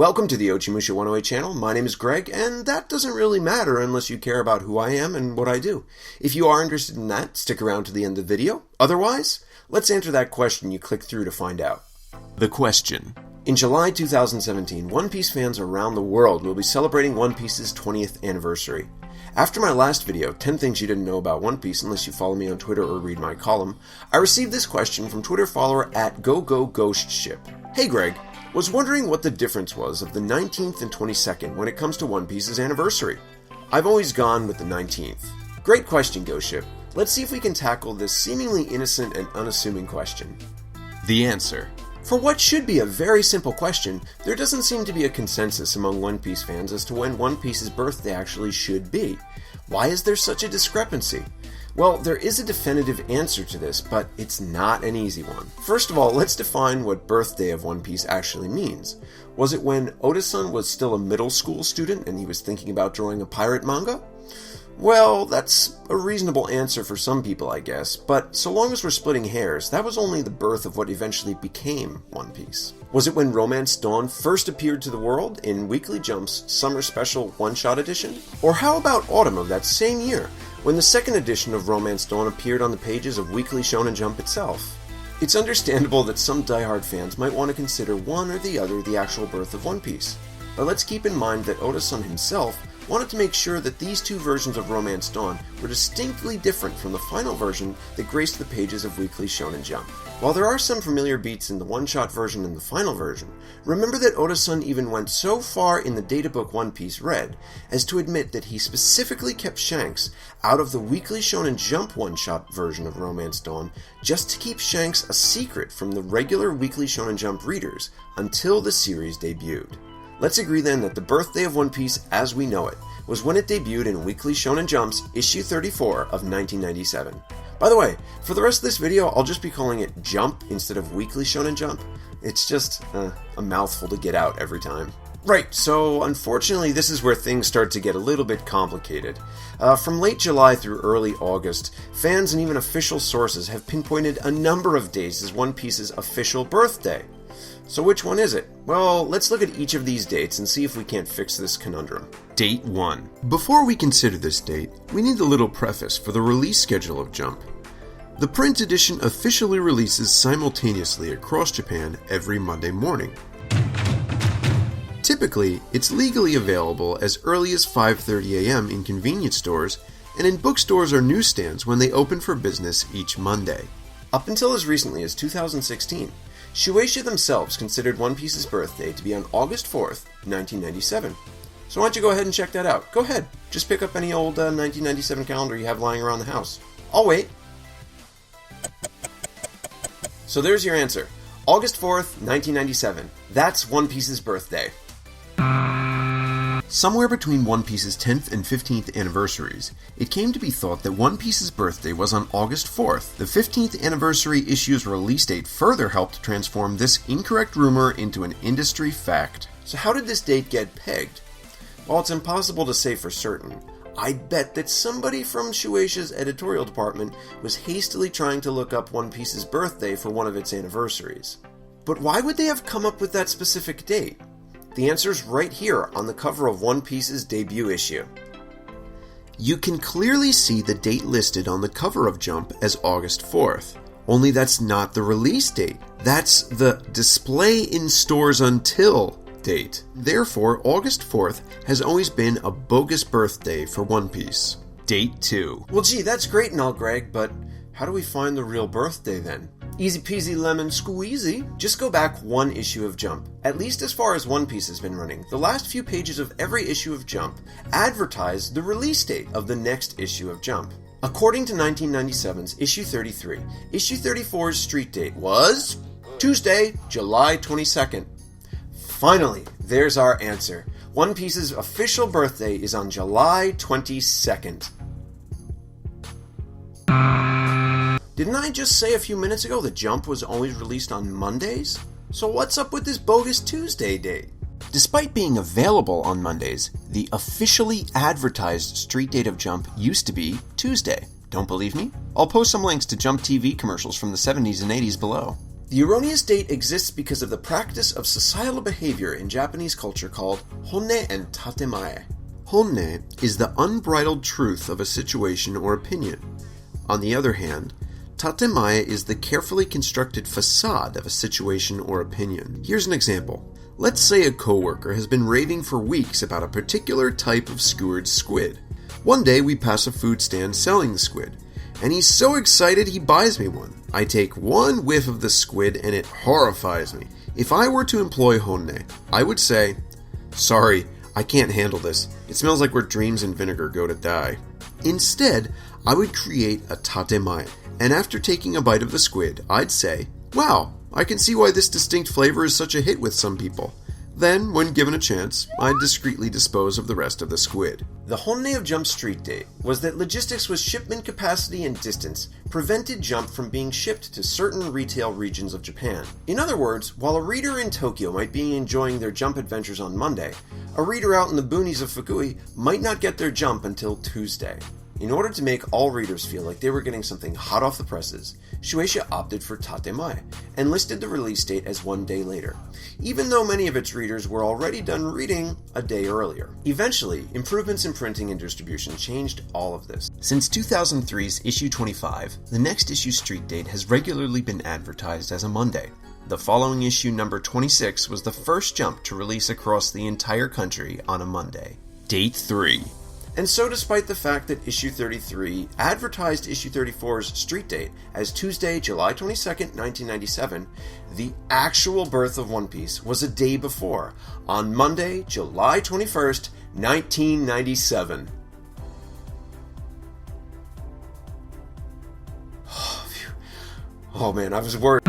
Welcome to the Ochimusha 108 channel. My name is Greg, and that doesn't really matter unless you care about who I am and what I do. If you are interested in that, stick around to the end of the video. Otherwise, let's answer that question you clicked through to find out. The question. In July 2017, One Piece fans around the world will be celebrating One Piece's 20th anniversary. After my last video, 10 Things You Didn't Know About One Piece Unless You Follow Me on Twitter or read my column, I received this question from Twitter follower @GoGoGhostShip. Hey Greg, was wondering what the difference was of the 19th and 22nd when it comes to One Piece's anniversary. I've always gone with the 19th. Great question, Ghost Ship. Let's see if we can tackle this seemingly innocent and unassuming question. The answer. For what should be a very simple question, there doesn't seem to be a consensus among One Piece fans as to when One Piece's birthday actually should be. Why is there such a discrepancy? Well, there is a definitive answer to this, but it's not an easy one. First of all, let's define what birthday of One Piece actually means. Was it when Oda-san was still a middle school student and he was thinking about drawing a pirate manga? Well, that's a reasonable answer for some people, I guess, but so long as we're splitting hairs, that was only the birth of what eventually became One Piece. Was it when Romance Dawn first appeared to the world in Weekly Jump's Summer Special One-Shot Edition? Or how about autumn of that same year, when the second edition of Romance Dawn appeared on the pages of Weekly Shonen Jump itself? It's understandable that some diehard fans might want to consider one or the other the actual birth of One Piece, but let's keep in mind that Oda-san himself wanted to make sure that these two versions of Romance Dawn were distinctly different from the final version that graced the pages of Weekly Shonen Jump. While there are some familiar beats in the one-shot version and the final version, remember that Oda-san even went so far in the databook One Piece read as to admit that he specifically kept Shanks out of the Weekly Shonen Jump one-shot version of Romance Dawn just to keep Shanks a secret from the regular Weekly Shonen Jump readers until the series debuted. Let's agree then that the birthday of One Piece as we know it was when it debuted in Weekly Shonen Jump's issue 34 of 1997. By the way, for the rest of this video, I'll just be calling it Jump instead of Weekly Shonen Jump. It's just a mouthful to get out every time. Right, so unfortunately this is where things start to get a little bit complicated. From late July through early August, fans and even official sources have pinpointed a number of days as One Piece's official birthday. So which one is it? Well, let's look at each of these dates and see if we can't fix this conundrum. Date 1. Before we consider this date, we need a little preface for the release schedule of Jump. The print edition officially releases simultaneously across Japan every Monday morning. Typically, it's legally available as early as 5:30 a.m. in convenience stores and in bookstores or newsstands when they open for business each Monday. Up until as recently as 2016, Shueisha themselves considered One Piece's birthday to be on August 4th, 1997. So why don't you go ahead and check that out? Go ahead, just pick up any old 1997 calendar you have lying around the house. I'll wait. So there's your answer. August 4th, 1997. That's One Piece's birthday. Somewhere between One Piece's 10th and 15th anniversaries, it came to be thought that One Piece's birthday was on August 4th. The 15th anniversary issue's release date further helped transform this incorrect rumor into an industry fact. So how did this date get pegged? While it's impossible to say for certain, I'd bet that somebody from Shueisha's editorial department was hastily trying to look up One Piece's birthday for one of its anniversaries. But why would they have come up with that specific date? The answer's right here on the cover of One Piece's debut issue. You can clearly see the date listed on the cover of Jump as August 4th. Only that's not the release date. That's the display in stores until date. Therefore, August 4th has always been a bogus birthday for One Piece. Date 2. Well gee, that's great and all, Greg, but how do we find the real birthday then? Easy peasy lemon squeezy. Just go back one issue of Jump. At least as far as One Piece has been running, the last few pages of every issue of Jump advertise the release date of the next issue of Jump. According to 1997's issue 33, issue 34's street date was Tuesday, July 22nd. Finally, there's our answer. One Piece's official birthday is on July 22nd. Didn't I just say a few minutes ago that Jump was always released on Mondays? So what's up with this bogus Tuesday date? Despite being available on Mondays, the officially advertised street date of Jump used to be Tuesday. Don't believe me? I'll post some links to Jump TV commercials from the 70s and 80s below. The erroneous date exists because of the practice of societal behavior in Japanese culture called honne and tatemae. Honne is the unbridled truth of a situation or opinion. On the other hand, tatemae is the carefully constructed facade of a situation or opinion. Here's an example. Let's say a coworker has been raving for weeks about a particular type of skewered squid. One day we pass a food stand selling the squid, and he's so excited he buys me one. I take one whiff of the squid and it horrifies me. If I were to employ honne, I would say, "Sorry, I can't handle this. It smells like where dreams and vinegar go to die." Instead, I would create a tatemae, and after taking a bite of the squid, I'd say, "Wow, I can see why this distinct flavor is such a hit with some people." Then, when given a chance, I'd discreetly dispose of the rest of the squid. The honne of Jump Street Date was that logistics with shipment capacity and distance prevented Jump from being shipped to certain retail regions of Japan. In other words, while a reader in Tokyo might be enjoying their Jump adventures on Monday, a reader out in the boonies of Fukui might not get their Jump until Tuesday. In order to make all readers feel like they were getting something hot off the presses, Shueisha opted for tatemae and listed the release date as 1 day later, even though many of its readers were already done reading a day earlier. Eventually, improvements in printing and distribution changed all of this. Since 2003's issue 25, the next issue street date has regularly been advertised as a Monday. The following issue, number 26, was the first Jump to release across the entire country on a Monday. Date 3. And so despite the fact that issue 33 advertised issue 34's street date as Tuesday, July 22nd, 1997, the actual birth of One Piece was a day before, on Monday, July 21st, 1997. Oh man, I was worried.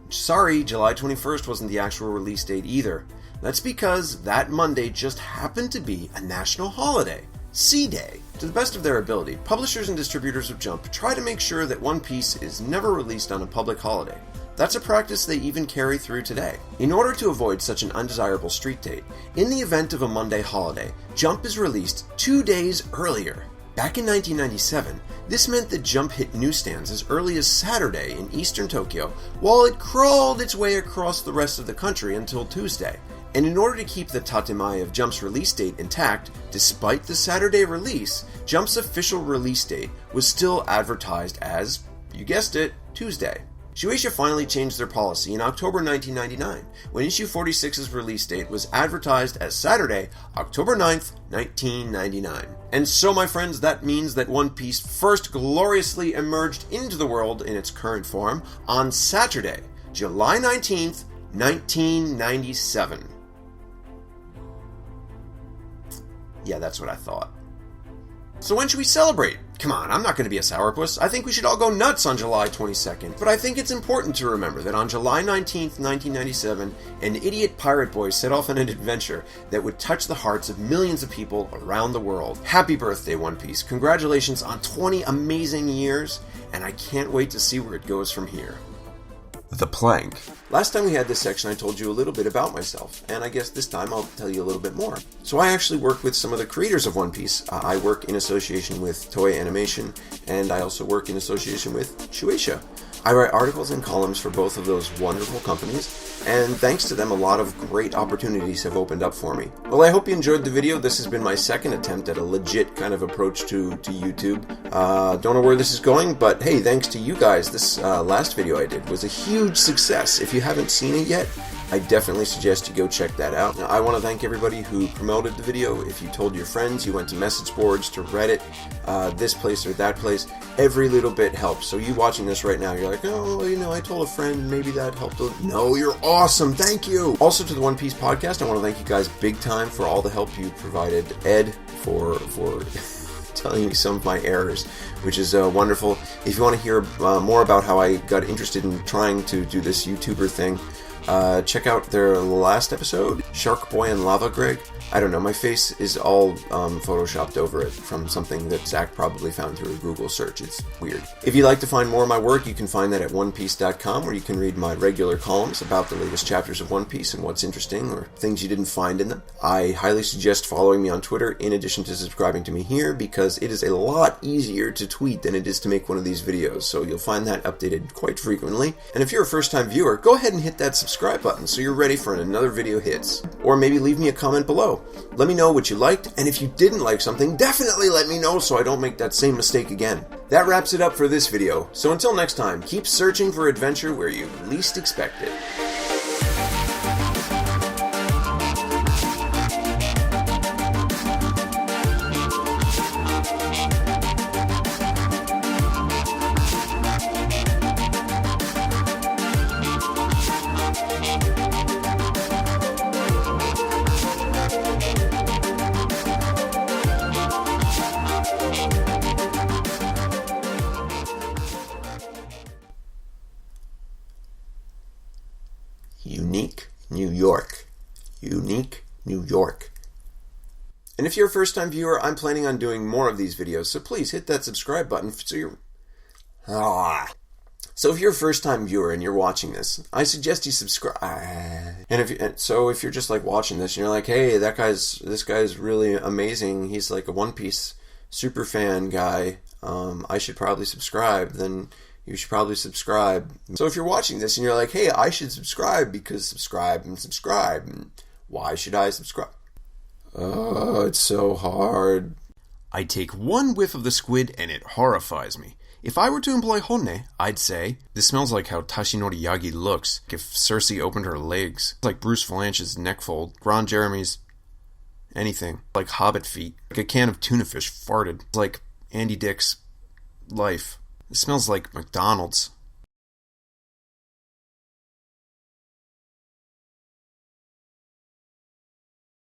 Sorry, July 21st wasn't the actual release date either. That's because that Monday just happened to be a national holiday, C-Day. To the best of their ability, publishers and distributors of Jump try to make sure that One Piece is never released on a public holiday. That's a practice they even carry through today. In order to avoid such an undesirable street date, in the event of a Monday holiday, Jump is released 2 days earlier. Back in 1997, this meant that Jump hit newsstands as early as Saturday in eastern Tokyo, while it crawled its way across the rest of the country until Tuesday. And in order to keep the tatemae of Jump's release date intact, despite the Saturday release, Jump's official release date was still advertised as, you guessed it, Tuesday. Shueisha finally changed their policy in October 1999, when issue 46's release date was advertised as Saturday, October 9th, 1999. And so, my friends, that means that One Piece first gloriously emerged into the world in its current form on Saturday, July 19th, 1997. Yeah, that's what I thought. So when should we celebrate? Come on, I'm not going to be a sourpuss. I think we should all go nuts on July 22nd. But I think it's important to remember that on July 19th, 1997, an idiot pirate boy set off on an adventure that would touch the hearts of millions of people around the world. Happy birthday, One Piece. Congratulations on 20 amazing years, and I can't wait to see where it goes from here. The Plank. Last time we had this section, I told you a little bit about myself, and I guess this time I'll tell you a little bit more. So I actually work with some of the creators of One Piece. I work in association with Toei Animation, and I also work in association with Shueisha. I write articles and columns for both of those wonderful companies, and thanks to them, a lot of great opportunities have opened up for me. Well, I hope you enjoyed the video. This has been my second attempt at a legit kind of approach to YouTube. Don't know where this is going, but hey, thanks to you guys, this last video I did was a huge success. If you haven't seen it yet, I definitely suggest you go check that out. Now, I want to thank everybody who promoted the video. If you told your friends, you went to message boards, to Reddit, this place or that place, every little bit helps. So you watching this right now, you're like, oh, you know, I told a friend, maybe that helped. No, you're awesome. Thank you. Also to the One Piece podcast, I want to thank you guys big time for all the help you provided. Ed, for telling me some of my errors, which is wonderful. If you want to hear more about how I got interested in trying to do this YouTuber thing, Check out their last episode, Shark Boy and Lava Greg. I don't know, my face is all photoshopped over it from something that Zach probably found through a Google search. It's weird. If you'd like to find more of my work, you can find that at onepiece.com, where you can read my regular columns about the latest chapters of One Piece and what's interesting or things you didn't find in them. I highly suggest following me on Twitter in addition to subscribing to me here, because it is a lot easier to tweet than it is to make one of these videos, so you'll find that updated quite frequently. And if you're a first-time viewer, go ahead and hit that subscribe button so you're ready for another video hits. Or maybe leave me a comment below. Let me know what you liked, and if you didn't like something, definitely let me know so I don't make that same mistake again. That wraps it up for this video, so until next time, keep searching for adventure where you least expect it. Unique New York. Unique New York. And if you're a first-time viewer, I'm planning on doing more of these videos, so please hit that subscribe button so you're... So if you're a first-time viewer and you're watching this, I suggest you subscribe. And if you're just like watching this and you're like, hey, this guy's really amazing. He's like a One Piece super fan guy. I should probably subscribe. Then you should probably subscribe. So if you're watching this and you're like, hey, I should subscribe because subscribe. And why should I subscribe? Oh, it's so hard. I take one whiff of the squid and it horrifies me. If I were to employ Honne, I'd say, this smells like how Tashinori Yagi looks if Cersei opened her legs. It's like Bruce Valanche's neck fold, Ron Jeremy's anything, like Hobbit feet, like a can of tuna fish farted, like Andy Dick's life. It smells like McDonald's.